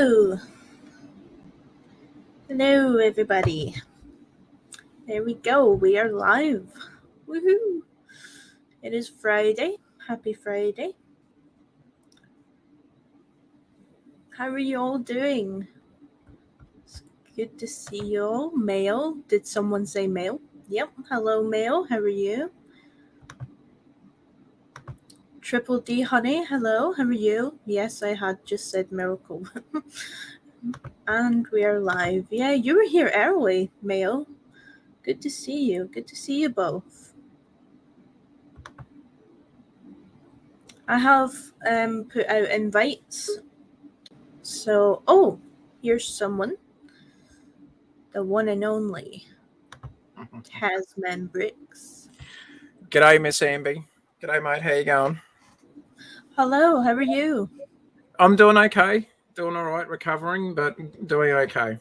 Hello. Hello, everybody. There we go. We are live. Woohoo. It is Friday. Happy Friday. How are you all doing? It's good to see you all. Mail. Did someone say mail? Yep. Hello, Mail. How are you? Triple D Honey. Hello. How are you? Yes, I had just said miracle. And we are live. Yeah, you were here early, Mail. Good to see you. Good to see you both. I have put out invites. So, here's someone. The one and only Hasman Bricks. G'day, Miss Amby. G'day, mate. How you going? Hello, how are you? I'm doing okay. Doing all right, recovering, but doing okay.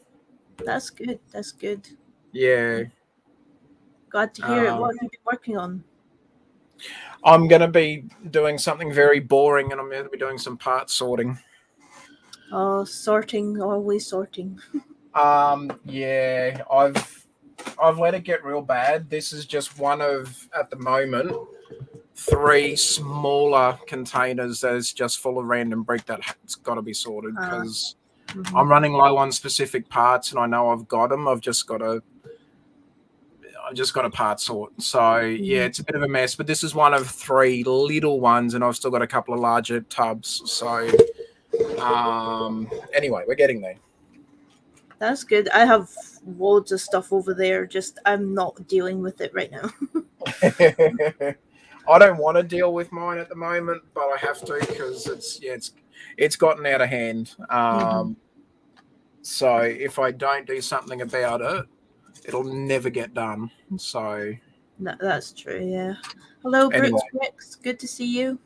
That's good. That's good. Yeah. Glad to hear it. What have you been working on? I'm going to be doing something very boring, and I'm going to be doing some part sorting. Oh, sorting, always sorting. Yeah, I've let it get real bad. This is just one of, at the moment, 3 smaller containers that is just full of random brick that's got to be sorted because I'm running low on specific parts, and I know I've got them. I've just got to part sort. So yeah, it's a bit of a mess, but this is one of 3 little ones, and I've still got a couple of larger tubs. So anyway, we're getting there. That's good. I have loads of stuff over there. Just I'm not dealing with it right now. I don't want to deal with mine at the moment, but I have to because it's gotten out of hand. So if I don't do something about it, it'll never get done. So That's true. Yeah. Hello, anyway. Bricks. Good to see you.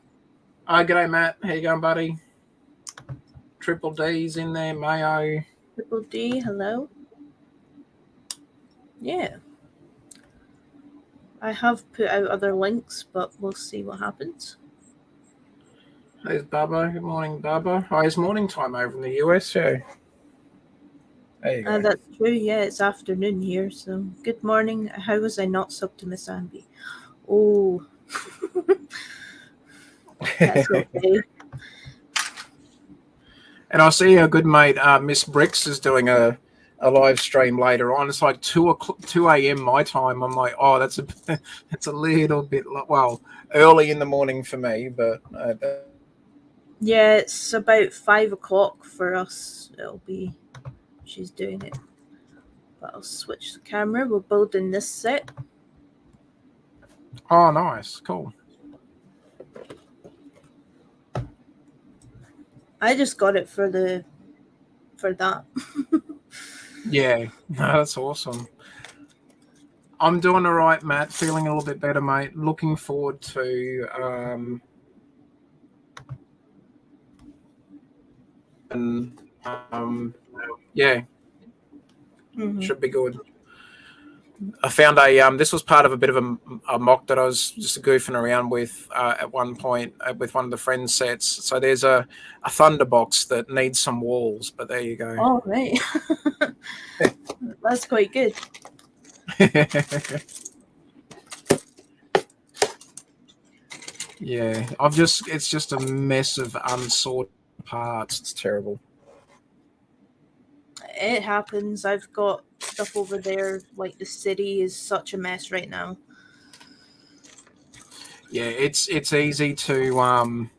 G'day, Matt. How you going, buddy? Triple D's in there, Mayo. Triple D. Hello. Yeah. I have put out other links, but we'll see what happens. There's Bubba. Good morning, Bubba. Oh, it's morning time over in the US, yeah. There you go. That's true, yeah, it's afternoon here, so good morning. How was I not subbed to Miss Amby? Oh, that's okay. And I see our good mate, Miss Bricks, is doing a live stream later on. It's like 2 a.m. my time. I'm like, oh, that's a little bit, well, early in the morning for me, but Yeah, it's about 5 o'clock for us. She's doing it. But I'll switch the camera. We're building this set. Oh, nice, cool. I just got it for that. Yeah, no, that's awesome. I'm doing all right, Matt. Feeling a little bit better, mate. Looking forward to yeah, should be good. I found this was part of a bit of a mock that I was just goofing around with at one point with one of the friends sets. So there's a Thunderbox that needs some walls, but there you go. Oh, right. That's quite good. Yeah, it's just a mess of unsorted parts. It's terrible. It happens. I've got stuff over there. Like the city is such a mess right now. Yeah, it's easy to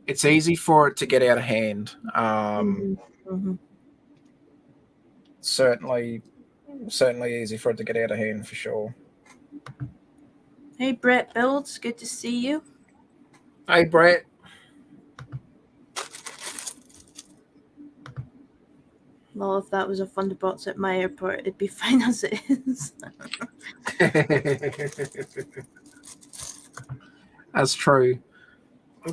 it's easy for it to get out of hand. Certainly easy for it to get out of hand for sure. Hey, Brett Builds, good to see you. Hey, Brett. Well, if that was a Thunderbox at my airport, it'd be fine as it is. That's true. I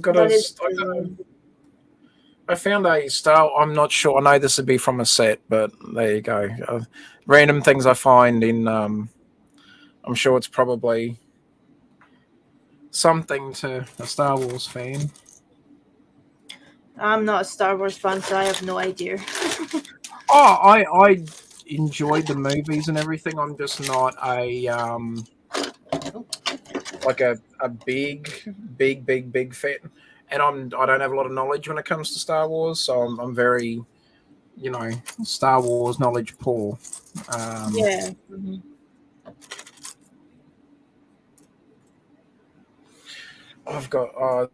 found a style. I'm not sure. I know this would be from a set, but there you go. Random things I find in. I'm sure it's probably something to a Star Wars fan. I'm not a Star Wars fan, so I have no idea. Oh, I enjoyed the movies and everything. I'm just not a like a big fan, and I don't have a lot of knowledge when it comes to Star Wars, so I'm very, Star Wars knowledge poor. Yeah. I've got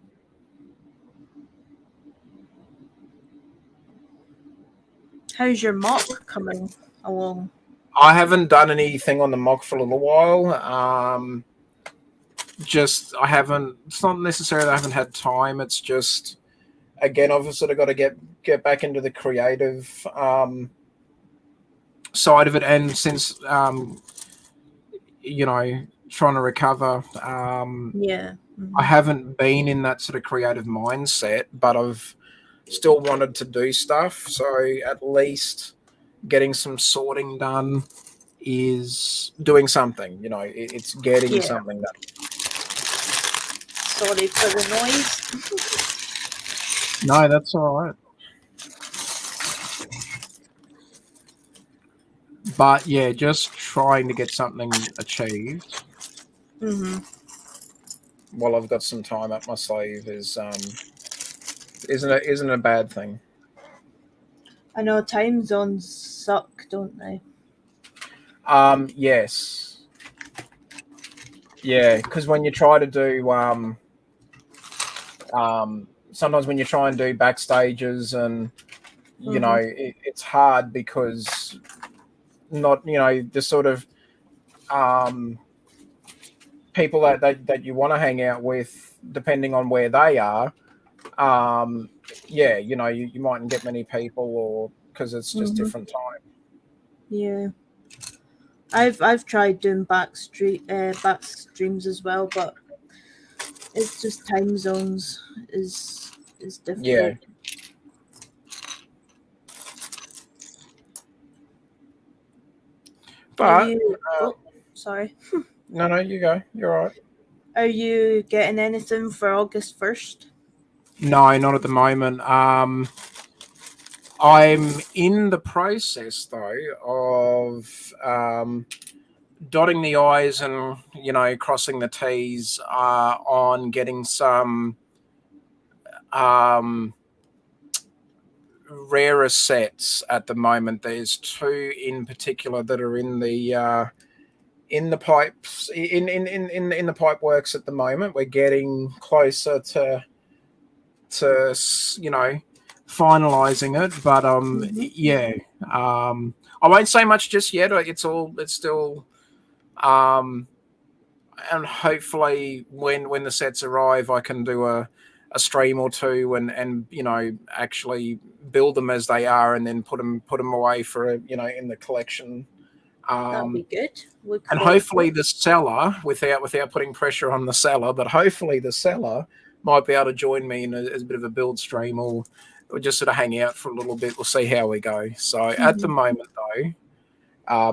How's your mock coming along? I haven't done anything on the mock for a little while. Just I haven't. It's not necessarily that I haven't had time. It's just again I've sort of got to get back into the creative side of it, and since trying to recover, Yeah. I haven't been in that sort of creative mindset, but I've still wanted to do stuff. So at least getting some sorting done is doing something. It's getting Yeah. something done. Sorry for the noise. No, that's all right. But yeah, just trying to get something achieved while I've got some time up my sleeve isn't a bad thing. I know time zones suck, don't they? Yes. Yeah, because when you try to do sometimes when you try and do backstages and it's hard because not the sort of people that you want to hang out with, depending on where they are, you mightn't get many people, or because it's just different time. Yeah. I've tried doing back streams as well, but it's just time zones is difficult. Yeah. But sorry. No, you go. You're all right. Are you getting anything for August 1st? No, not at the moment. I'm in the process though of dotting the I's and crossing the T's on getting some rarer sets at the moment. There's two in particular that are in the pipes in the pipe works at the moment. We're getting closer to finalizing it, but I won't say much just yet. It's still and hopefully when the sets arrive, I can do a stream or two and actually build them as they are, and then put them away for in the collection. That'll be good. And hopefully the seller, without putting pressure on the seller, but hopefully the seller might be able to join me as a bit of a build stream, or just sort of hang out for a little bit. We'll see how we go. So at the moment, though,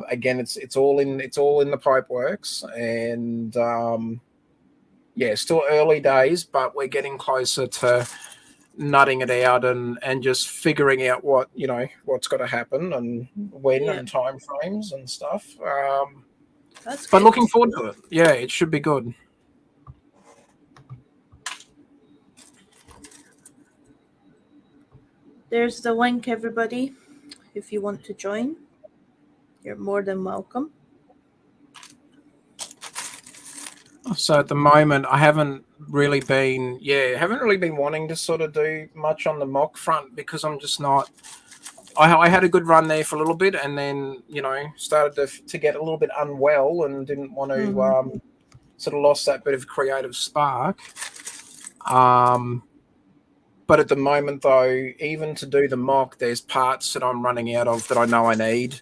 again, it's all in the pipe works, and still early days, but we're getting closer to nutting it out and just figuring out what's got to happen and when and time frames and stuff. But looking forward to it. Yeah, it should be good. There's the link, everybody. If you want to join, you're more than welcome. So at the moment, I haven't really been wanting to sort of do much on the mock front, because I'm just not. I had a good run there for a little bit, and then started to get a little bit unwell and didn't want to sort of lost that bit of creative spark. But at the moment, though, even to do the mock, there's parts that I'm running out of that I know I need,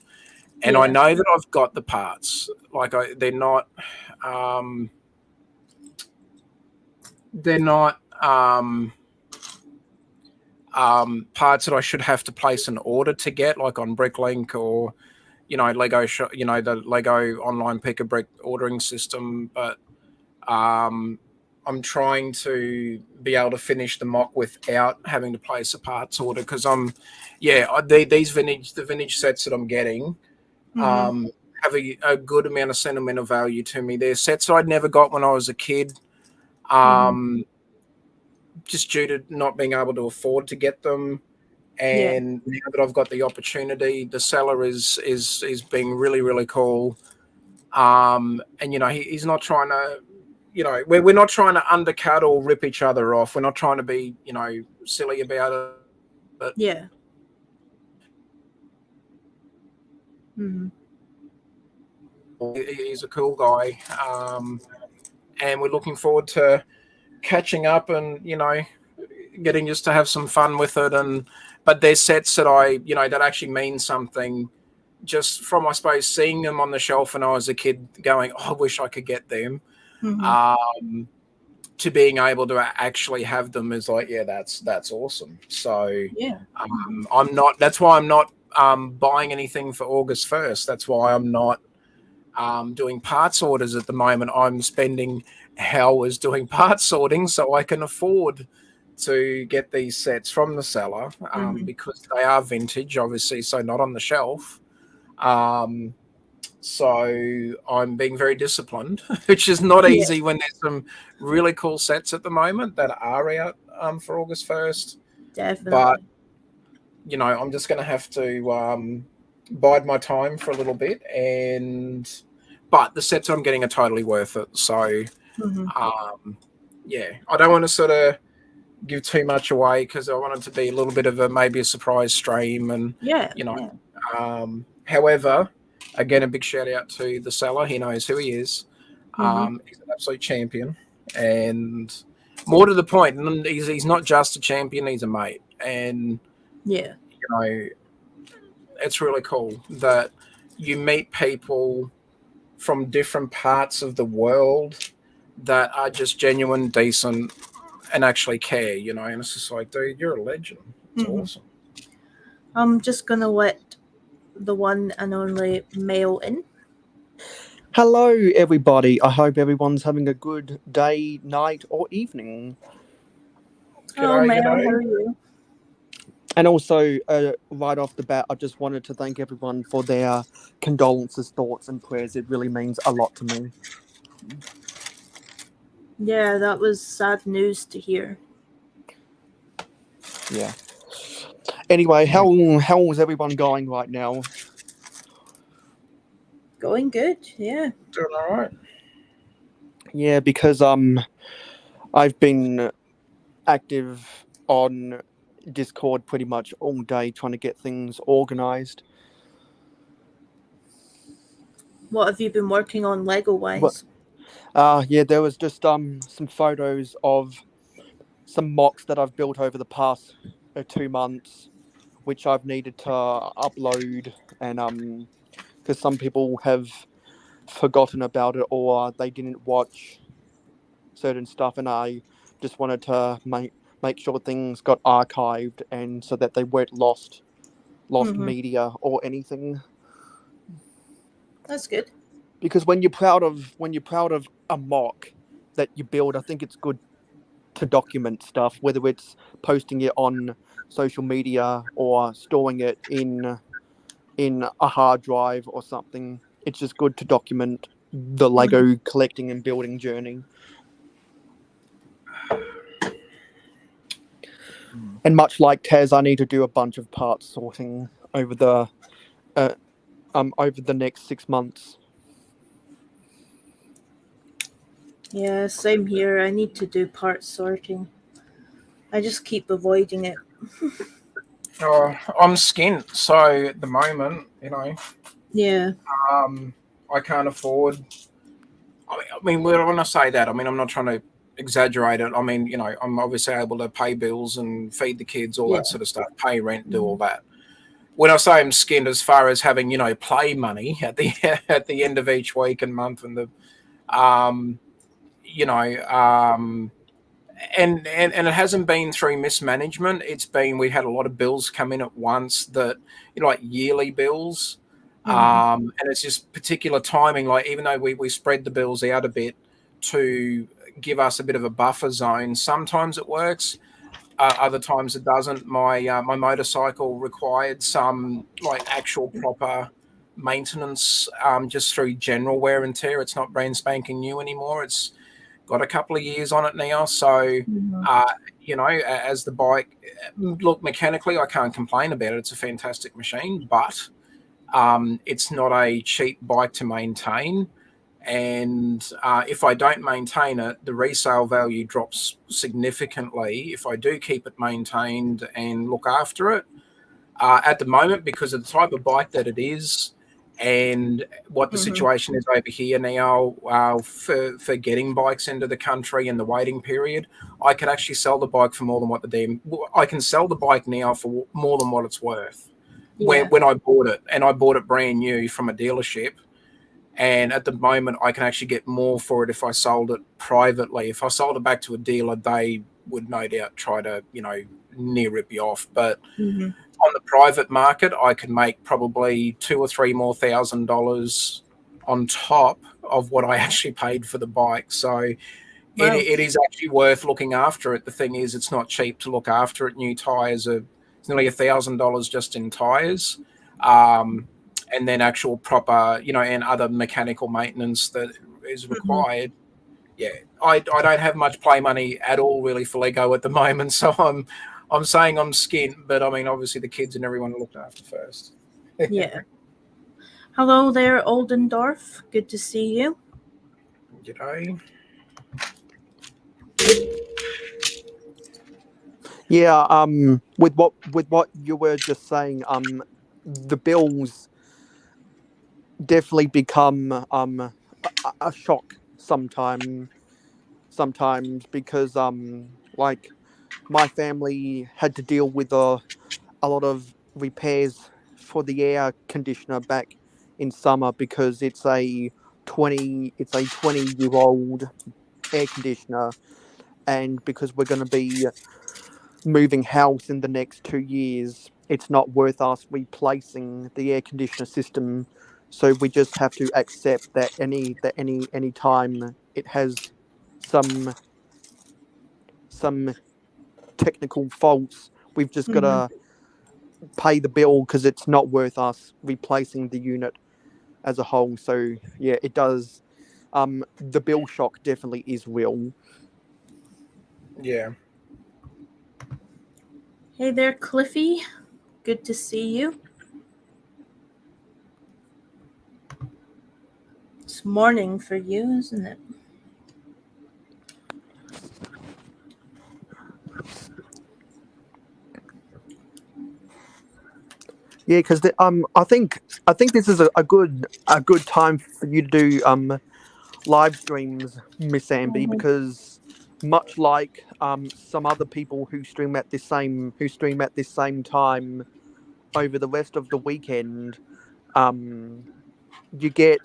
and I know that I've got the parts. Like they're not parts that I should have to place an order to get, like on Bricklink or Lego the Lego online pick a brick ordering system. But I'm trying to be able to finish the mock without having to place a parts order because the vintage sets that I'm getting have a good amount of sentimental value to me. They're sets I'd never got when I was a kid, just due to not being able to afford to get them. And now that I've got the opportunity, the seller is being really, really cool. And he's not trying to, we're not trying to undercut or rip each other off. We're not trying to be, silly about it. But he's a cool guy, and we're looking forward to catching up and getting just to have some fun with it. But there's sets that that actually mean something. Just from, I suppose, seeing them on the shelf when I was a kid, going, "Oh, I wish I could get them." To being able to actually have them is like, yeah, that's awesome. So I'm not. That's why I'm not buying anything for August 1st. That's why I'm not doing parts orders at the moment. I'm spending hours doing part sorting so I can afford to get these sets from the seller because they are vintage, obviously, so not on the shelf. So I'm being very disciplined, which is not easy when there's some really cool sets at the moment that are out for August 1st. Definitely. But, I'm just going to have to bide my time for a little bit. But the sets I'm getting are totally worth it. So, I don't want to sort of give too much away because I want it to be a little bit of maybe a surprise stream. And, however, again, a big shout out to the seller. He knows who he is. He's an absolute champion. And more to the point, he's not just a champion, he's a mate. And, it's really cool that you meet people from different parts of the world that are just genuine, decent, and actually care, and it's just like, dude, you're a legend. It's awesome. I'm just going to let the one and only Mayo in. Hello, everybody. I hope everyone's having a good day, night, or evening. Hello, Mayo. How are you? And also, right off the bat, I just wanted to thank everyone for their condolences, thoughts, and prayers. It really means a lot to me. Yeah, that was sad news to hear. Yeah. Anyway, how is everyone going right now? Going good, yeah. Doing all right. Yeah, because I've been active on Discord pretty much all day trying to get things organized. What have you been working on Lego-wise? There was just some photos of some mocks that I've built over the past 2 months, which I've needed to upload, and because some people have forgotten about it or they didn't watch certain stuff, and I just wanted to make sure things got archived and so that they weren't lost media or anything. That's good. Because when you're proud of a mock that you build, I think it's good to document stuff, whether it's posting it on social media or storing it in a hard drive or something. It's just good to document the Lego collecting and building journey. And much like Taz, I need to do a bunch of parts sorting over the next 6 months. Yeah, same here. I need to do part sorting. I just keep avoiding it. I'm skint, so at the moment, Yeah. I can't afford. I mean, when I say that, I mean I'm not trying to exaggerate it. I mean, I'm obviously able to pay bills and feed the kids, all that sort of stuff, pay rent, do all that. When I say I'm skinned, as far as having play money at the end of each week and month, and the and it hasn't been through mismanagement. It's been, we had a lot of bills come in at once that like yearly bills. And it's just particular timing. Like, even though we spread the bills out a bit to give us a bit of a buffer zone. Sometimes it works, other times it doesn't. My motorcycle required some like actual proper maintenance, just through general wear and tear. It's not brand spanking new anymore. It's got a couple of years on it now. So, as the bike, look, mechanically, I can't complain about it. It's a fantastic machine, but it's not a cheap bike to maintain. And if I don't maintain it, the resale value drops significantly if I do keep it maintained and look after it. At the moment, because of the type of bike that it is and what the situation is over here now, for getting bikes into the country and the waiting period, I could actually sell the bike for more than what I can sell the bike now for more than what it's worth. Yeah. When I bought it, and I bought it brand new from a dealership. And at the moment, I can actually get more for it if I sold it privately. If I sold it back to a dealer, they would no doubt try to, near rip you off. But on the private market, I can make probably $2,000 or $3,000 more on top of what I actually paid for the bike. So it is actually worth looking after it. The thing is, it's not cheap to look after it. New tires it's nearly $1,000 just in tires. And then actual proper, and other mechanical maintenance that is required. Yeah, I don't have much play money at all really for Lego at the moment, so I'm saying I'm skint, but I mean obviously the kids and everyone are looked after first. Yeah. Hello there, Oldendorf. Good to see you. G'day. Yeah, with what you were just saying, the bills definitely become a shock sometimes because like my family had to deal with a lot of repairs for the air conditioner back in summer because it's a 20-year-old air conditioner, and because we're going to be moving house in the next 2 years, it's not worth us replacing the air conditioner system. So we just have to accept that any time it has some technical faults, we've just got to pay the bill because it's not worth us replacing the unit as a whole. So yeah, it does. The bill shock definitely is real. Yeah. Hey there, Cliffy. Good to see you. It's morning for you, isn't it? Yeah, because I think this is a good time for you to do live streams, Miss Amby, because much like some other people who stream at this same time over the rest of the weekend, you get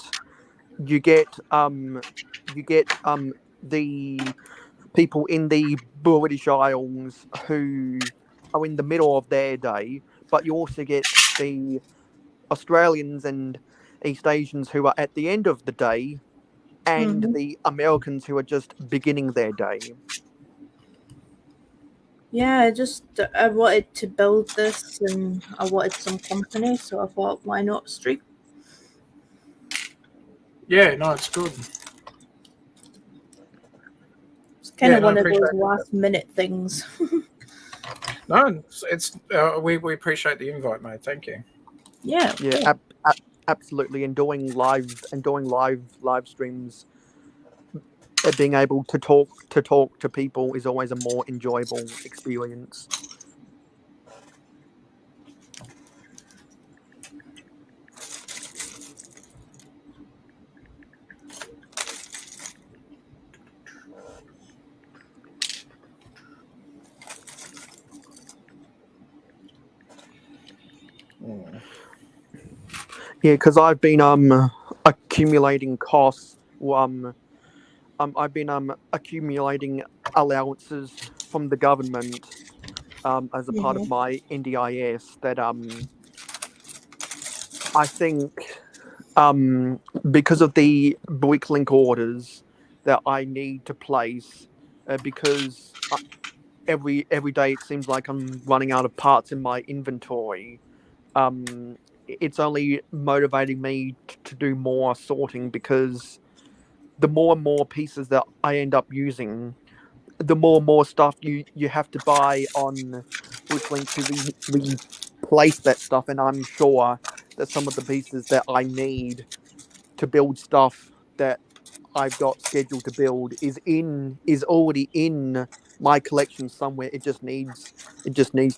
the people in the British Isles who are in the middle of their day, but you also get the Australians and East Asians who are at the end of the day, and the Americans who are just beginning their day. Yeah, I wanted to build this and I wanted some company, so I thought, why not stream? Yeah, no, it's good. It's kind of one of those last minute things. No, it's we appreciate the invite, mate. Thank you. Yeah. Yeah, absolutely. And doing live streams, being able to talk to people is always a more enjoyable experience. Yeah, because I've been accumulating costs. I've been accumulating allowances from the government as a part of my NDIS that I think because of the BRICLink orders, that I need to place because every day it seems like I'm running out of parts in my inventory. It's only motivating me to do more sorting because the more and more pieces that I end up using, the more and more stuff you have to buy on Bricklink to replace that stuff. And I'm sure that some of the pieces that I need to build stuff that I've got scheduled to build is already in my collection somewhere. It just needs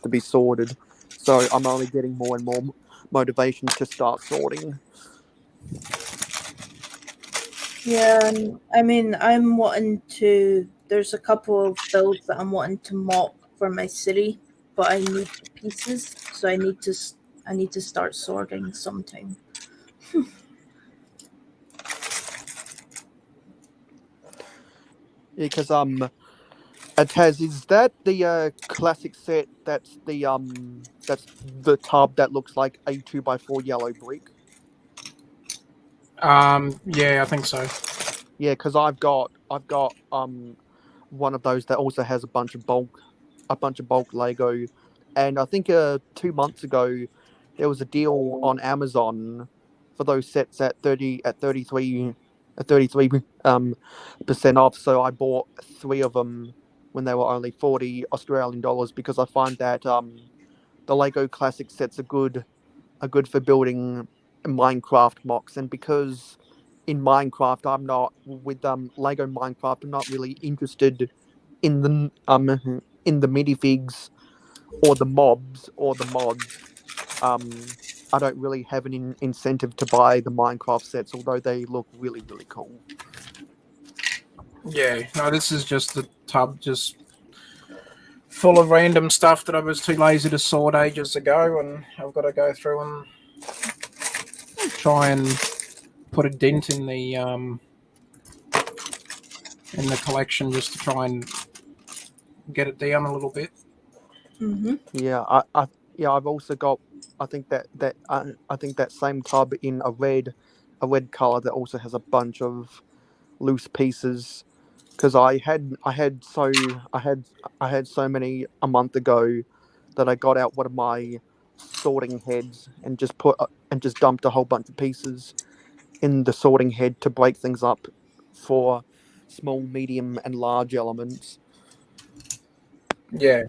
to be sorted. So I'm only getting more and more motivation to start sorting. Yeah, and I mean, I'm wanting to. There's a couple of builds that I'm wanting to mock for my city, but I need the pieces, so I need to start sorting sometime. Yeah, because Taz, is that the classic set? That's the tub that looks like a 2x4 yellow brick. Yeah, I think so. Yeah, because I've got one of those that also has a bunch of bulk Lego, and I think 2 months ago there was a deal on Amazon for those sets at 33 percent off. So I bought three of them when they were only 40 Australian dollars because I find that the Lego Classic sets are good for building Minecraft mocks, and because in Minecraft I'm not with Lego Minecraft, I'm not really interested in the minifigs or the mobs or the mods. I don't really have an incentive to buy the Minecraft sets, although they look really, really cool. Yeah, no, this is just the tub, just full of random stuff that I was too lazy to sort ages ago, and I've got to go through and try and put a dent in the collection just to try and get it down a little bit. Mm-hmm. Yeah, I've also got. I think that same tub in a red color that also has a bunch of loose pieces. Because I had so many a month ago that I got out one of my sorting heads and just dumped a whole bunch of pieces in the sorting head to break things up for small, medium, and large elements. Yeah,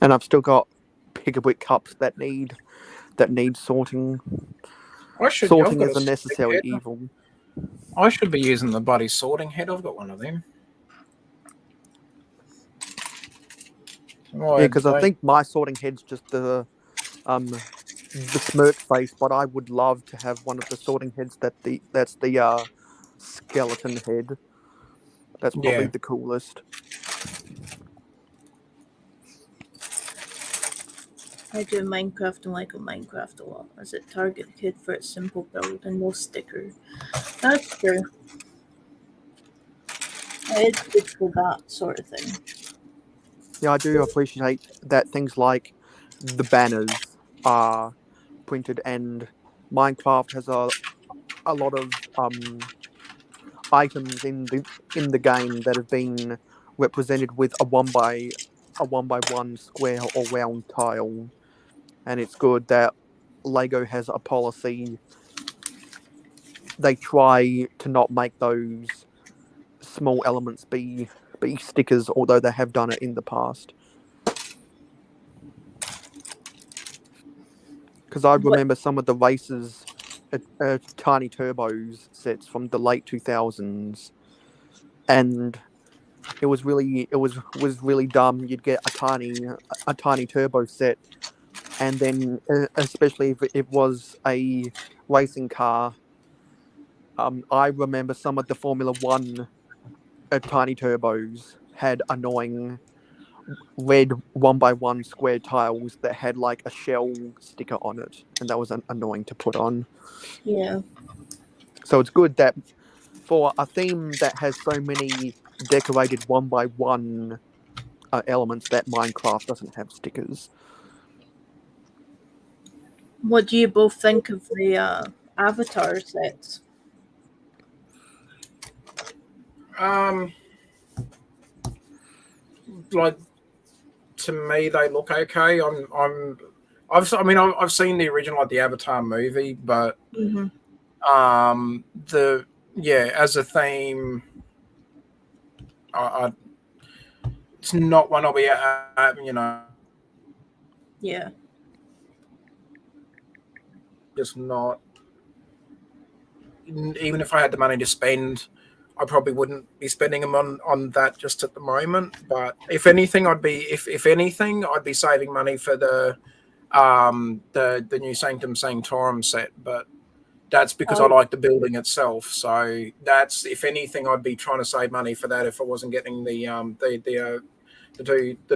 And I've still got Picklewick cups that need sorting. I've Sorting got is a a sorting necessary head. evil. I should be using the bloody sorting head. I've got one of them. Yeah, Oh, because I think my sorting head's just the smirk face, but I would love to have one of the sorting heads that's the skeleton head. That's probably yeah, the coolest. I do Minecraft and Lego Minecraft a lot, as it target kid for its simple build and no sticker. That's true. It's good for that sort of thing. Yeah, I do appreciate that things like the banners are printed, and Minecraft has a lot of items in the game that have been represented with a one by one square or round tile, and it's good that Lego has a policy. They try to not make those small elements be stickers, although they have done it in the past. Because I What? remember some of the races, Tiny Turbos sets from the late 2000s, and it was really dumb. You'd get a tiny turbo set, and then especially if it was a racing car. I remember some of the Formula One tiny turbos had annoying red one by one square tiles that had like a shell sticker on it, and that was annoying to put on. Yeah. So it's good that for a theme that has so many decorated one by one, elements, that Minecraft doesn't have stickers. What do you both think of the Avatar sets? Like, to me, they look okay. I've seen the original, like the Avatar movie, but Mm-hmm. the yeah, as a theme, I it's not one I'll be Yeah. just not. Even if I had the money to spend, I probably wouldn't be spending them on that just at the moment. But if anything, if anything, I'd be saving money for the new Sanctum Sanctorum set. But that's because I Oh, like the building itself. So that's, if anything, I'd be trying to save money for that if I wasn't getting the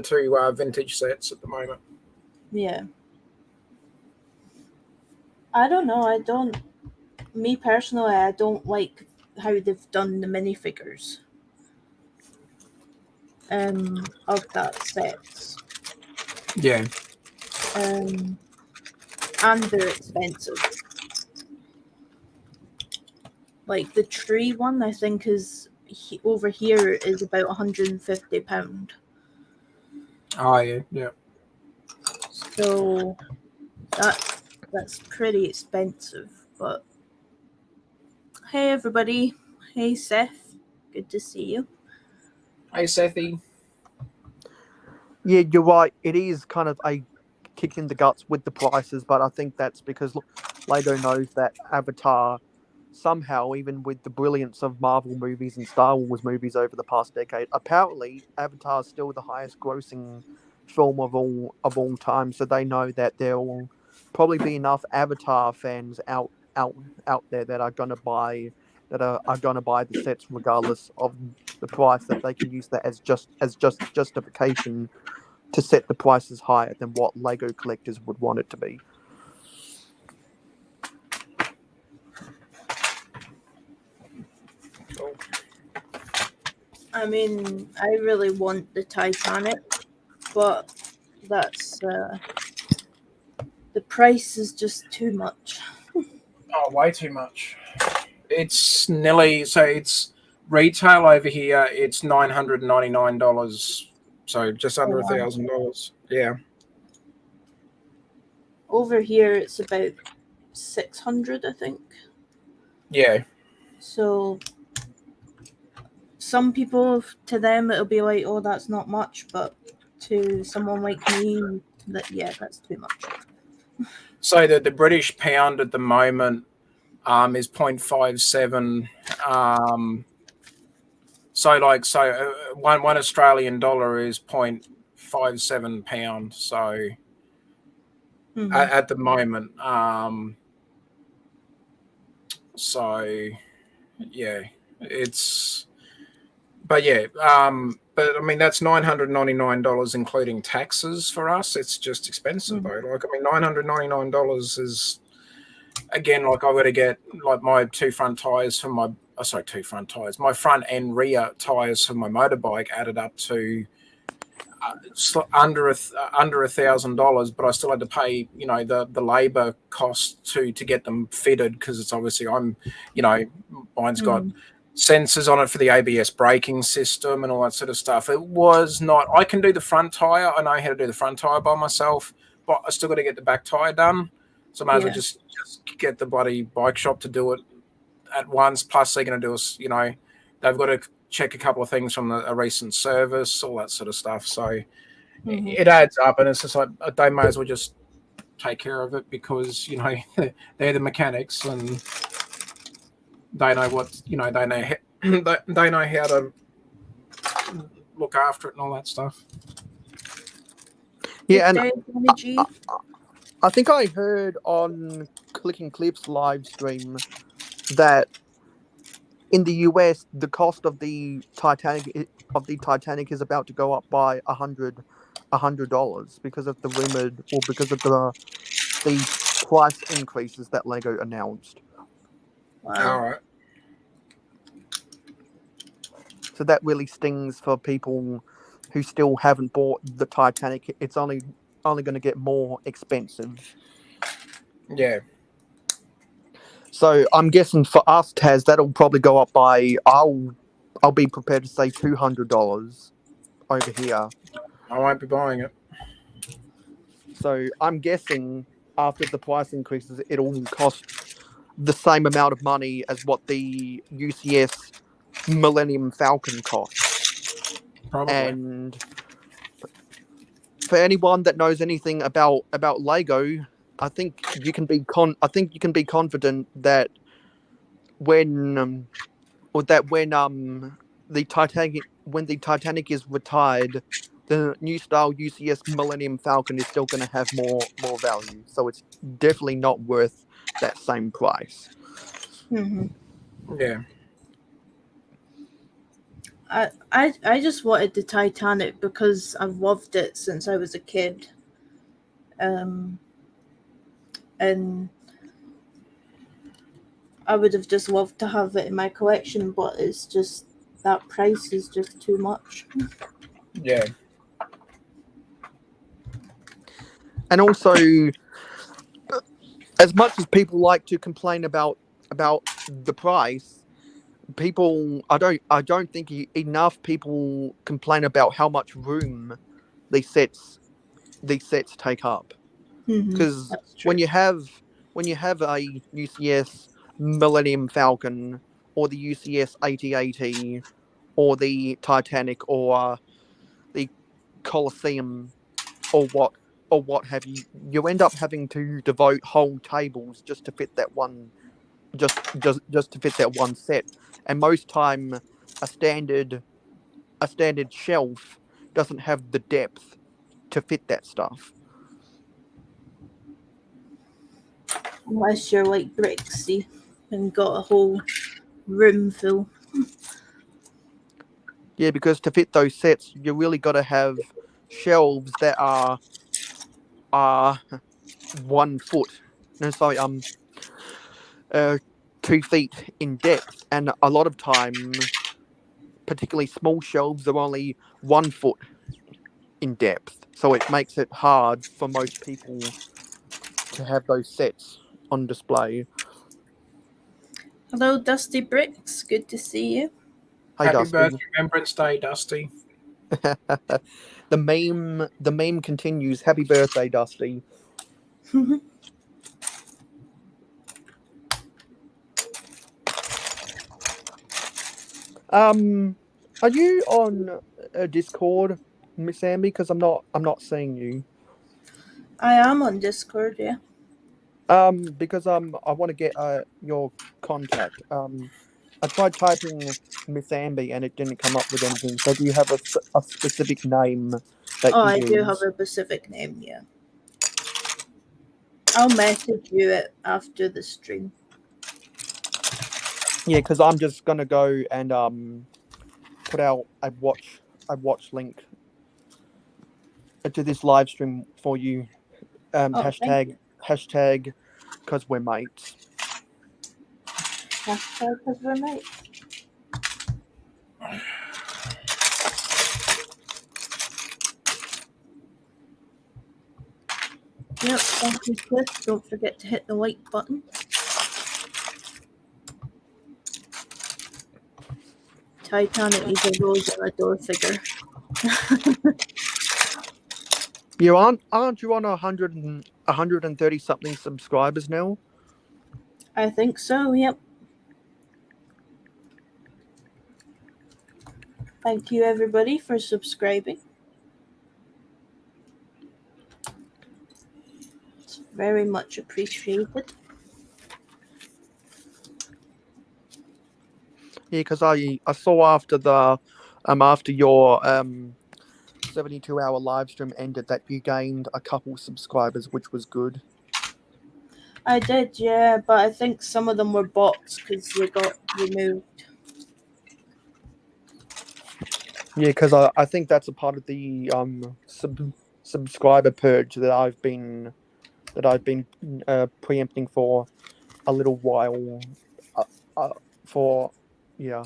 two vintage sets at the moment. yeah. I don't know. I don't. Me personally, I don't like how they've done the minifigures of that set. Yeah. Um, and they're expensive. Like the tree one, I think over here is about £150. Oh yeah. Yeah. So that's pretty expensive. But hey, everybody. Hey, Seth. Good to see you. Hey, Sethy. Yeah, you're right. It is kind of a kick in the guts with the prices, but I think that's because Lego knows that Avatar somehow, even with the brilliance of Marvel movies and Star Wars movies over the past decade, apparently Avatar is still the highest grossing film of all time. So they know that there will probably be enough Avatar fans out there that are gonna buy are gonna buy the sets regardless of the price, that they can use that as justification to set the prices higher than what Lego collectors would want it to be. I mean, I really want the Titanic, but that's the price is just too much. Oh, way too much. It's nearly, so it's retail over here. It's $999, so just Oh, under wow. $1,000. Yeah. Over here, it's about 600, I think. Yeah. So some people, to them, it'll be like, oh, that's not much, but to someone like me, that's too much. So the British pound at the moment is 0.57. One Australian dollar is 0.57 pound. So Mm-hmm. at the moment, so yeah, it's. But yeah, but I mean that's $999 including taxes for us. It's just expensive though. Like, I mean, $999 is, again, like, I've got to get like my two front tires for my two front tires, my front and rear tires for my motorbike added up to under $1,000, but I still had to pay, the labor cost to get them fitted, because it's obviously mine's got sensors on it for the ABS braking system and all that sort of stuff. It was not. I can do the front tire. I know how to do the front tire by myself, but I still got to get the back tire done. So I might as well just get the bloody bike shop to do it at once. Plus, they're going to do us. They've got to check a couple of things from a recent service, all that sort of stuff. So it adds up, and it's just like they may as well just take care of it, because they're the mechanics and they know what they know. They know how to look after it and all that stuff. Yeah, and I think I heard on Clicking Clips live stream that in the US the cost of the Titanic is about to go up by $100 because of the price increases that Lego announced. Wow. All right. So that really stings for people who still haven't bought the Titanic. It's only going to get more expensive. Yeah. So I'm guessing for us, Taz, that'll probably go up by I'll be prepared to say $200 over here. I won't be buying it. So I'm guessing after the price increases, it'll cost the same amount of money as what the UCS Millennium Falcon costs. Probably. And for anyone that knows anything about Lego, I think you can be confident that when the Titanic is retired, the new style UCS Millennium Falcon is still going to have more value. So it's definitely not worth that same price. Hmm. Yeah. I just wanted the Titanic because I've loved it since I was a kid. And I would have just loved to have it in my collection, but it's just that price is just too much. Yeah. And also, as much as people like to complain about the price, I don't think enough people complain about how much room these sets take up. Because That's true. when you have a UCS Millennium Falcon or the UCS 8080 or the Titanic or the Colosseum or what have you, you end up having to devote whole tables just to fit that one just to fit that one set. And most time a standard shelf doesn't have the depth to fit that stuff. Unless you're like Brixie and got a whole room full. Yeah, because to fit those sets, you really got to have shelves that are 1 foot. No, sorry, 2 feet in depth, and a lot of time, particularly small shelves, are only 1 foot in depth. So it makes it hard for most people to have those sets on display. Hello, Dusty Bricks. Good to see you. Hey, Happy Dusty. birthday, Remembrance Day, Dusty. The meme continues. Happy birthday, Dusty. Are you on Discord, Miss Amby? Because I'm not seeing you. I am on Discord, yeah. Because I want to get your contact. I tried typing Miss Amby and it didn't come up with anything. So do you have a specific name that Oh, you I use? do have a specific name, yeah. I'll message you it after the stream. Yeah, because I'm just gonna go and put out a watch link to this live stream for you. Thank Hashtag because we're mates. Hashtag because we're mates. Yep, thank you, Cliff. Don't forget to hit the like button. Titanic is a rose and a door figure. You aren't you on 130 something subscribers now? I think so, yep. Thank you, everybody, for subscribing. It's very much appreciated. Yeah, because I saw after the after your 72-hour live stream ended that you gained a couple subscribers, which was good. I did, yeah, but I think some of them were bots because they got removed. Yeah, because I think that's a part of the subscriber purge that I've been preempting for a little while. For yeah,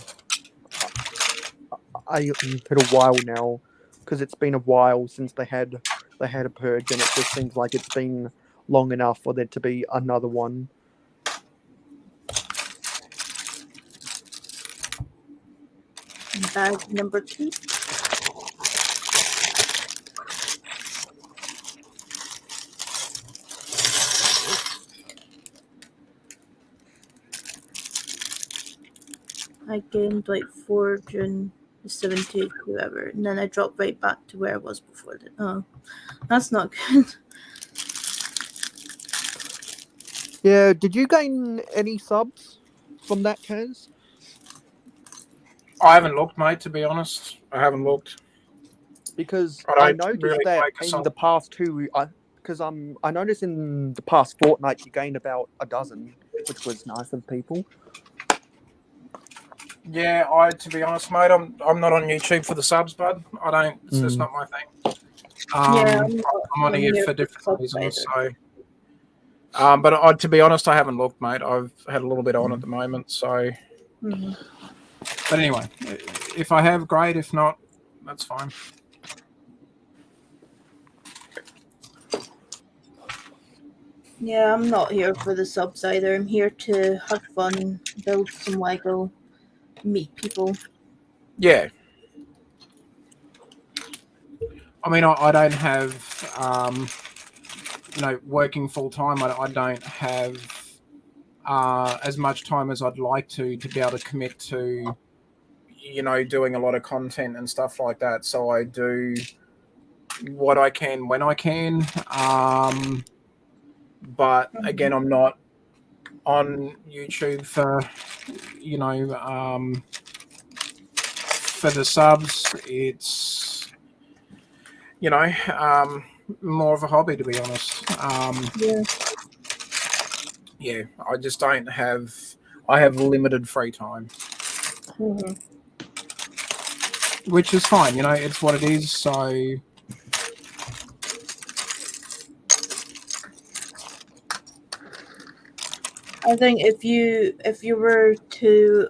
a little while now, because it's been a while since they had a purge, and it just seems like it's been long enough for there to be another one. Bag number 2. I gained like 470 whoever, and then I dropped right back to where I was before that. Oh, that's not good. Yeah, did you gain any subs from that, Kaz? I haven't looked, mate, to be honest. I haven't looked. Because I I don't noticed really that focus in on- the past two, because I noticed in the past fortnight you gained about a dozen, which was nice of people. Yeah, to be honest, mate, I'm not on YouTube for the subs, bud. I don't. It's just not my thing. Yeah, I'm on here for different subs reasons. either. So, to be honest, I haven't looked, mate. I've had a little bit on at the moment. So, Mhm. but anyway, if I have, great. If not, that's fine. Yeah, I'm not here for the subs either. I'm here to have fun, build some Lego, meet people. Yeah. I mean, I don't have, working full time. I don't have as much time as I'd like to be able to commit to, doing a lot of content and stuff like that. So I do what I can when I can. But again, I'm not on YouTube for, for the subs. It's, more of a hobby, to be honest. Yeah, I just don't have. I have limited free time, which is fine. It's what it is. So. I think if you were to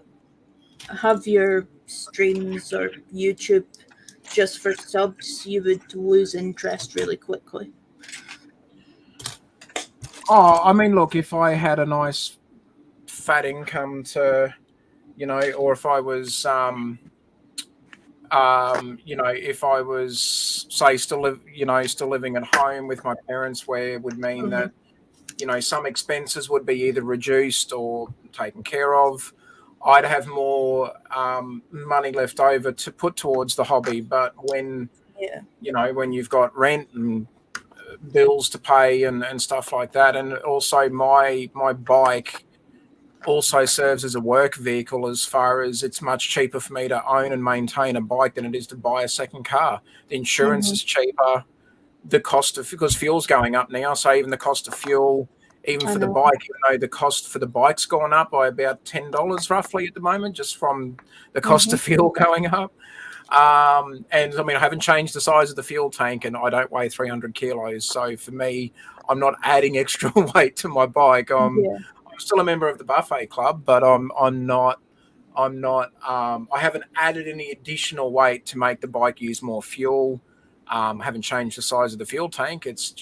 have your streams or YouTube just for subs, you would lose interest really quickly. Oh, I mean, look, if I had a nice fat income to, or if I was, if I was, say, still living at home with my parents, where it would mean that, some expenses would be either reduced or taken care of, I'd have more money left over to put towards the hobby. But when, when you've got rent and bills to pay and stuff like that, and also my bike also serves as a work vehicle, as far as it's much cheaper for me to own and maintain a bike than it is to buy a second car. The insurance is cheaper. The cost of, because fuel's going up now, so even the cost of fuel, even for the bike, even though the cost for the bike's gone up by about $10 roughly at the moment, just from the cost of fuel going up. And I mean, I haven't changed the size of the fuel tank, and I don't weigh 300 kilos. So for me, I'm not adding extra weight to my bike. I'm still a member of the buffet club, but I'm not. I haven't added any additional weight to make the bike use more fuel. Haven't changed the size of the fuel tank. It's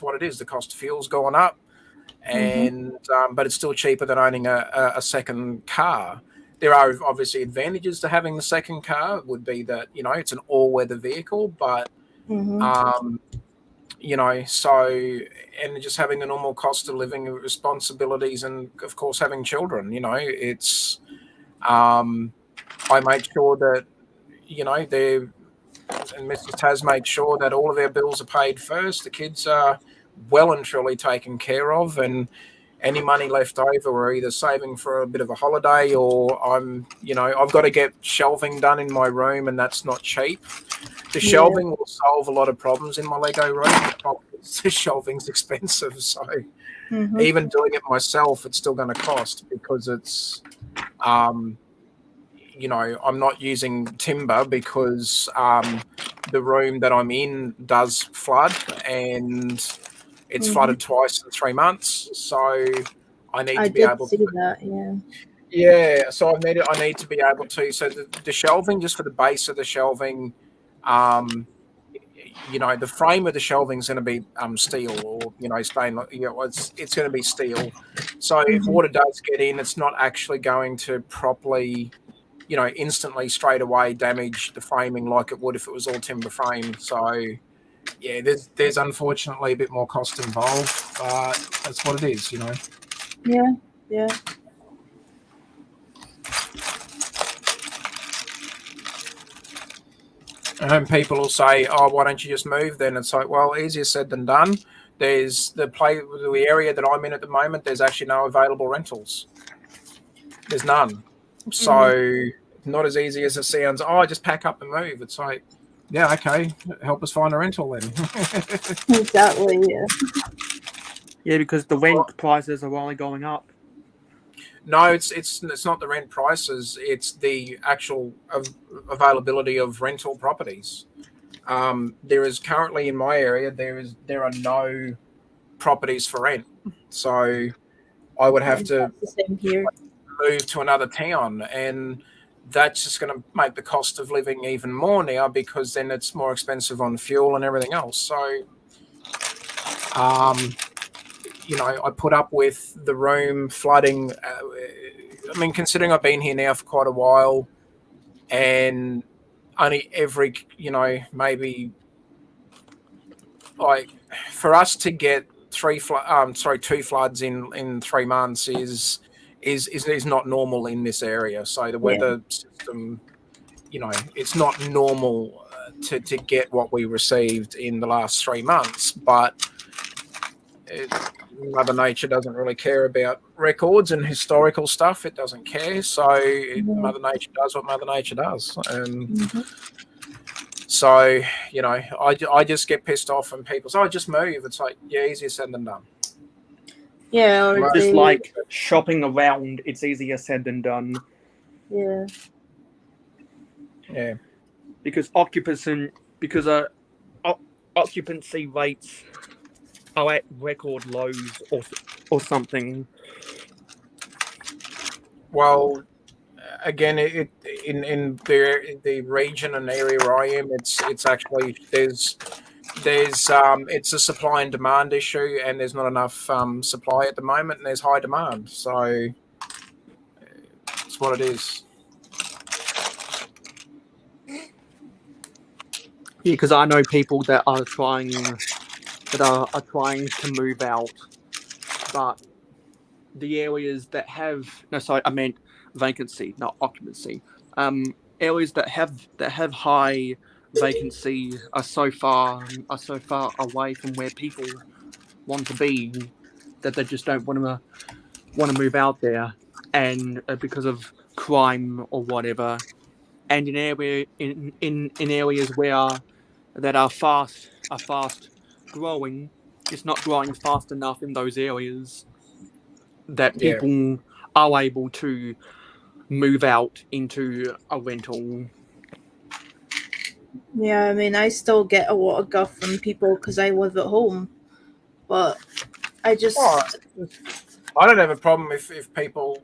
what it is. The cost of fuel's gone up, and but it's still cheaper than owning a second car. There are obviously advantages to having the second car. It would be that it's an all-weather vehicle, but so, and just having the normal cost of living, responsibilities, and of course having children. It's I make sure that they're. And Mrs. Taz made sure that all of our bills are paid first. The kids are well and truly taken care of, and any money left over, we're either saving for a bit of a holiday, or I've got to get shelving done in my room, and that's not cheap. The shelving will solve a lot of problems in my Lego room. The shelving's expensive, so even doing it myself, it's still going to cost, because it's I'm not using timber, because the room that I'm in does flood, and it's flooded twice in 3 months. So I need to be able to. That, yeah. So I need to be able to. So the shelving, just for the base of the shelving, the frame of the shelving is going to be steel, or stainless. It's going to be steel. So if water does get in, it's not actually going to properly, instantly straight away damage the framing like it would if it was all timber frame. So yeah, there's unfortunately a bit more cost involved, but that's what it is. Yeah. And people will say, "Oh, why don't you just move then?" It's like, well, easier said than done. There's the area that I'm in at the moment. There's actually no available rentals. There's none. So not as easy as it sounds. Oh, just pack up and move. It's like, yeah, okay, help us find a rental then. Exactly. Yeah. Yeah, because the rent prices are only going up. No, it's not the rent prices. It's the actual availability of rental properties. There is currently in my area there are no properties for rent, so I would have to That's the same here. move to another town, and that's just going to make the cost of living even more now, because then it's more expensive on fuel and everything else. So I put up with the room flooding. Considering I've been here now for quite a while, and only every, maybe like for us to get two floods in 3 months is not normal in this area. So the weather system, it's not normal to get what we received in the last 3 months, but Mother Nature doesn't really care about records and historical stuff. It doesn't care. So Mother Nature does what Mother Nature does. So, I just get pissed off when people say, "Oh, just move." It's like, yeah, easier said than done. Yeah. Or Just like shopping around, it's easier said than done. Yeah. Yeah. Because occupancy rates are at record lows or something. Well, again, in the region and area where I am, it's actually there's it's a supply and demand issue, and there's not enough supply at the moment, and there's high demand. So it's what it is. Yeah, because I know people that are trying to move out, but the areas that have I meant vacancy, not occupancy. Areas that have high vacancy are so far away from where people want to be that they just don't want to move out there, and because of crime or whatever. And in areas that are fast growing, it's not growing fast enough in those areas that people are able to move out into a rental. Yeah, I still get a lot of guff from people because I live at home, but I just I don't have a problem if people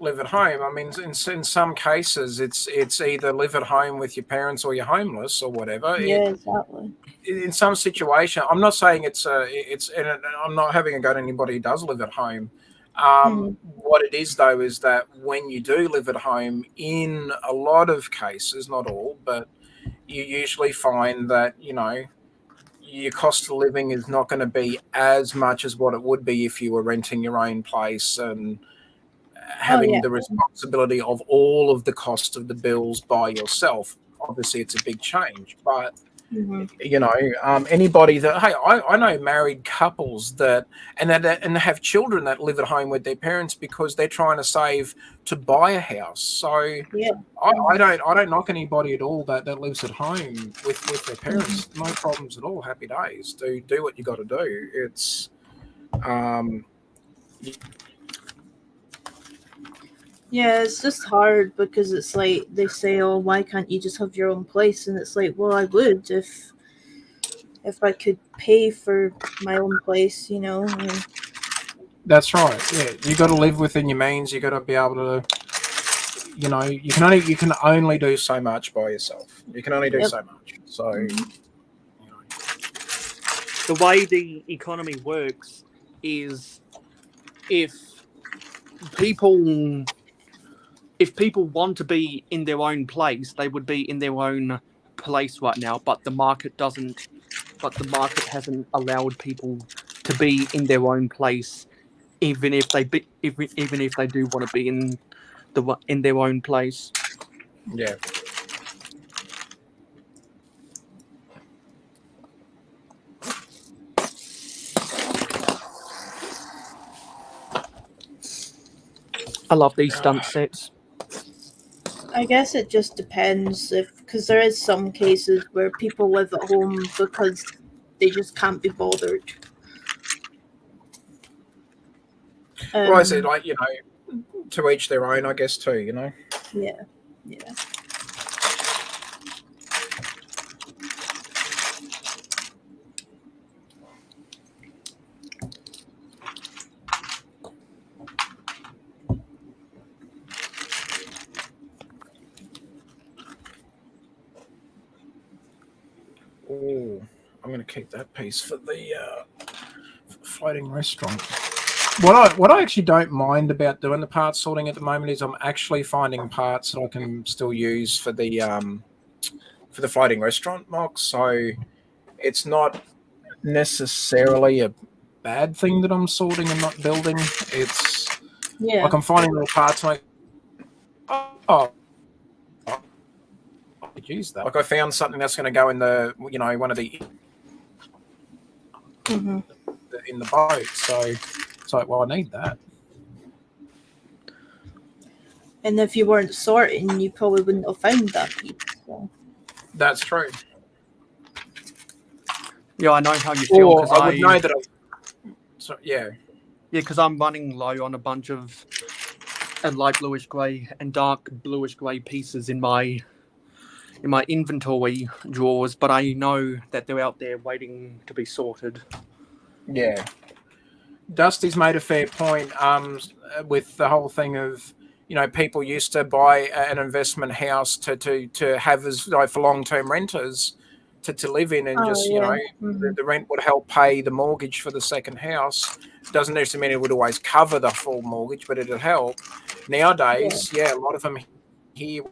live at home. In some cases, it's either live at home with your parents or you're homeless or whatever. Yeah, exactly. In some situation, I'm not saying and I'm not having a go at anybody who does live at home. What it is, though, is that when you do live at home, in a lot of cases, not all, but you usually find that, your cost of living is not going to be as much as what it would be if you were renting your own place and having the responsibility of all of the cost of the bills by yourself. Obviously, it's a big change, but anybody that I know married couples that have children that live at home with their parents because they're trying to save to buy a house. So I don't knock anybody at all that lives at home with their parents. No problems at all. Happy days. Do what you got to do. It's Yeah, it's just hard because it's like they say, "Oh, why can't you just have your own place?" And it's like, well, I would if I could pay for my own place, That's right. Yeah, you got to live within your means. You got to be able to, you can only do so much by yourself. You can only do so much. So, the way the economy works is if people want to be in their own place, they would be in their own place right now. But the market doesn't. But the market hasn't allowed people to be in their own place, even if even if they do want to be in their own place. Yeah. I love these stunt sets. I guess it just depends because there is some cases where people live at home because they just can't be bothered. Well, I said, like, to each their own, I guess, too, Yeah, yeah. Oh, I'm going to keep that piece for the floating restaurant. What I actually don't mind about doing the part sorting at the moment is I'm actually finding parts that I can still use for the floating restaurant mock. So it's not necessarily a bad thing that I'm sorting and not building. It's like I'm finding little parts like, oh, I could use that. Like I found something that's going to go in the one of the Mm-hmm. in the boat. So it's like, well, I need that. And if you weren't sorting, you probably wouldn't have found that piece. So. That's true. Yeah, I know how you feel. Or I would know that yeah, because I'm running low on a bunch of light bluish grey and dark bluish grey pieces in my inventory drawers, but I know that they're out there waiting to be sorted. Yeah. Dusty's made a fair point with the whole thing of, people used to buy an investment house to have as for long-term renters to live in, and Mm-hmm. the rent would help pay the mortgage for the second house. Doesn't necessarily mean it would always cover the full mortgage, but it'd help. Nowadays, a lot of them here,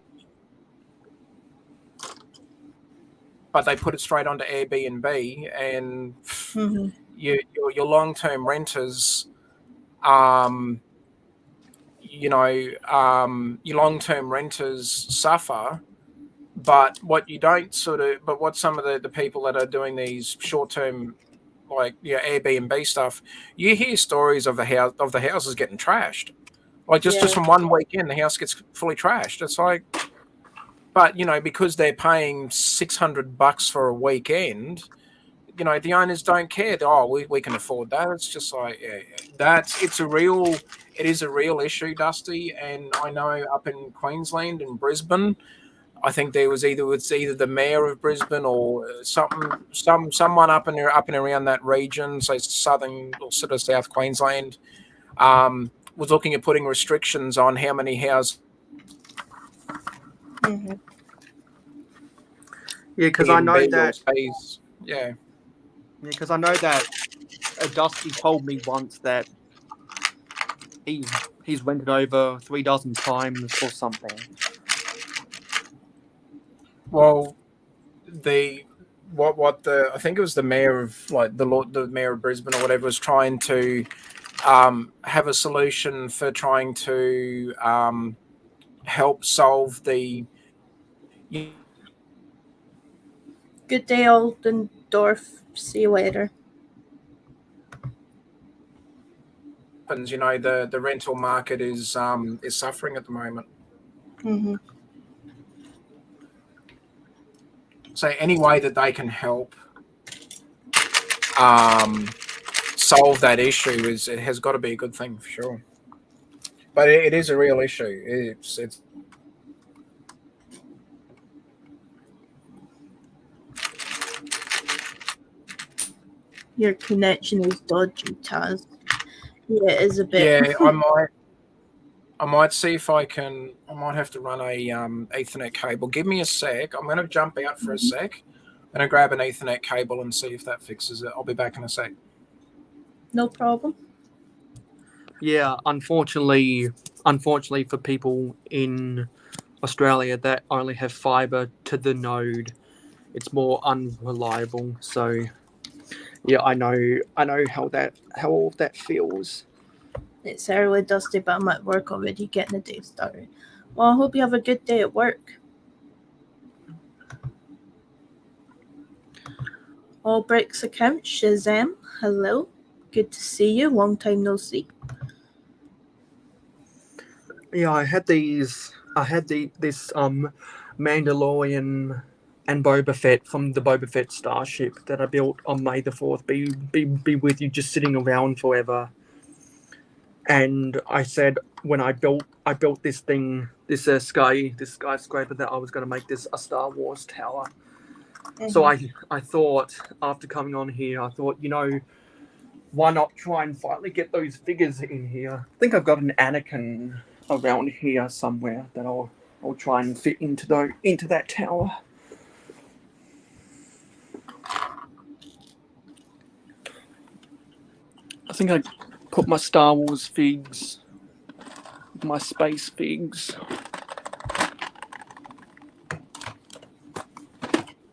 but they put it straight onto Airbnb, and Mm-hmm. your long-term renters, your long-term renters suffer. But what you don't but what some of the people that are doing these short-term, like Airbnb stuff, you hear stories of the houses getting trashed. Like just from one weekend, the house gets fully trashed. It's like, but because they're paying $600 for a weekend, the owners don't care. We can afford that. It's just like, it is a real issue, Dusty. And I know up in Queensland and Brisbane, I think there was either the mayor of Brisbane or someone up and around that region, say southern or sort of South Queensland, was looking at putting restrictions on how many houses. Mm-hmm. Yeah, because I know that. Yeah, because I know that Dusty told me once that he's rented over 3 dozen times or something. Well, I think it was the mayor of the mayor of Brisbane or whatever was trying to have a solution for trying to help solve the. Good day, Oldendorf. See you later. The rental market is suffering at the moment. Mm-hmm. So any way that they can help solve that issue it has got to be a good thing for sure. But it is a real issue. It's Your connection is dodgy, Taz. Yeah, it is a bit. Yeah, I might see if I can. I might have to run a Ethernet cable. Give me a sec. I'm going to jump out for a sec. Gonna grab an Ethernet cable and see if that fixes it. I'll be back in a sec. No problem. Yeah, unfortunately for people in Australia that only have fiber to the node, it's more unreliable. So yeah, I know how all of that feels. It's early, Dusty, but I'm at work already getting the day started. Well, I hope you have a good day at work. All Bricks account, Shazam, hello. Good to see you. Long time no see. Yeah, I had this Mandalorian and Boba Fett from the Boba Fett starship that I built on May the 4th be with you, just sitting around forever. And I said when I built this thing, this skyscraper, that I was going to make this a Star Wars tower. So I thought, after coming on here, I thought, why not try and finally get those figures in here? I think I've got an Anakin around here somewhere that I'll try and fit into that tower. I think I put my Star Wars figs, my space figs.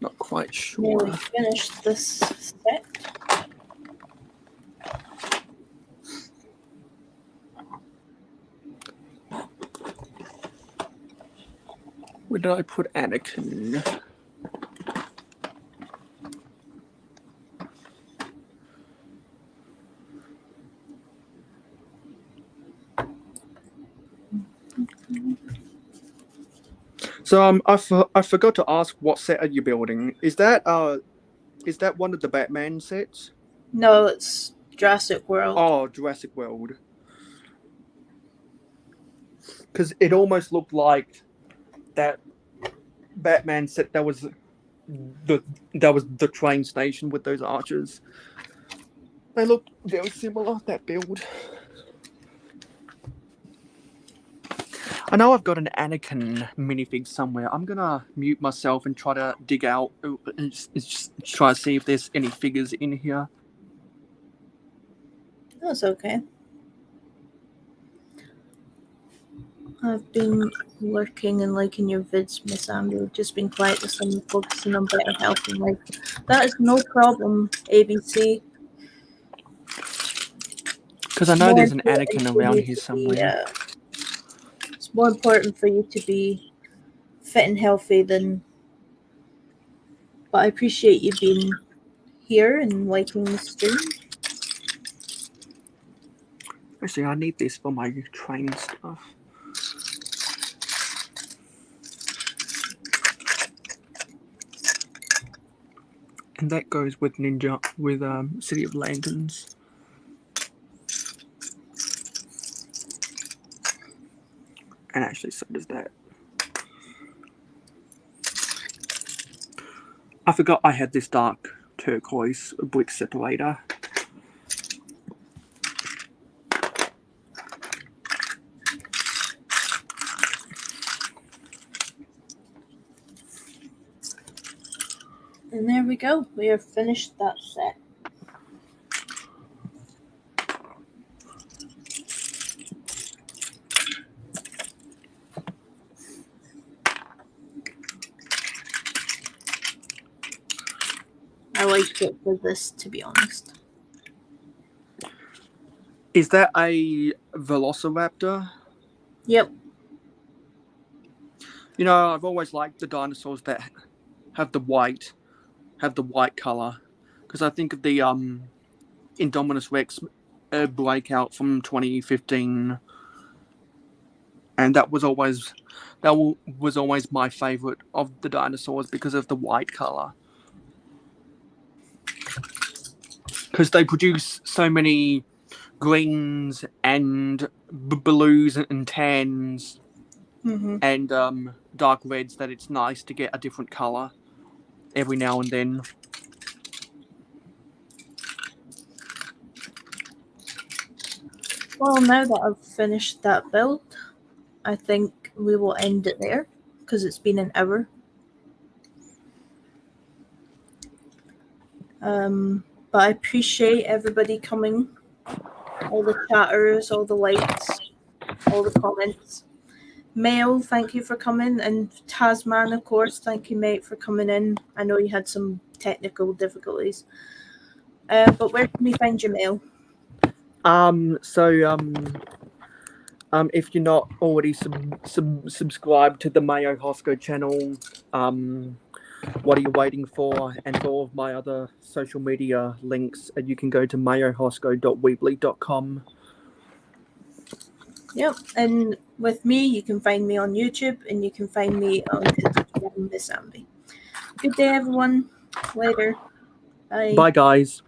Not quite sure. Nearly finished this set. Where did I put Anakin? So I forgot to ask, what set are you building? Is that one of the Batman sets? No, it's Jurassic World. Oh, Jurassic World. Because it almost looked like that Batman set that was the train station with those archers. They look very similar, that build. I know I've got an Anakin minifig somewhere. I'm gonna mute myself and try to dig out and just try to see if there's any figures in here. That's okay. I've been lurking and liking your vids, Miss Amber. Just been quiet this summer, focusing on better health and life. That is no problem, ABC. Because I know there's an Anakin around here somewhere. It's more important for you to be fit and healthy than... But I appreciate you being here and liking the stream. Actually, I need this for my training stuff. And that goes with City of Lanterns. And actually, so does that. I forgot I had this dark turquoise brick separator. And there we go. We have finished that set. I liked it for this, to be honest. Is that a Velociraptor? Yep. I've always liked the dinosaurs that have the white color, because I think of the Indominus Rex breakout from 2015, and that was always my favorite of the dinosaurs because of the white color. Because they produce so many greens and blues and tans and dark reds that it's nice to get a different color every now and then. Well, now that I've finished that build, I think we will end it there because it's been an hour. But I appreciate everybody coming, all the chatters, all the likes, all the comments. Mail, thank you for coming, and Tasman, of course, thank you, mate, for coming in. I know you had some technical difficulties. But where can we find your mail? If you're not already subscribed to the Mayo Hosco channel, what are you waiting for? And for all of my other social media links, you can go to mayohosco.weebly.com. Yep, and with me, you can find me on YouTube, and you can find me on Instagram, Miss Ambi. Good day, everyone. Later. Bye. Bye, guys.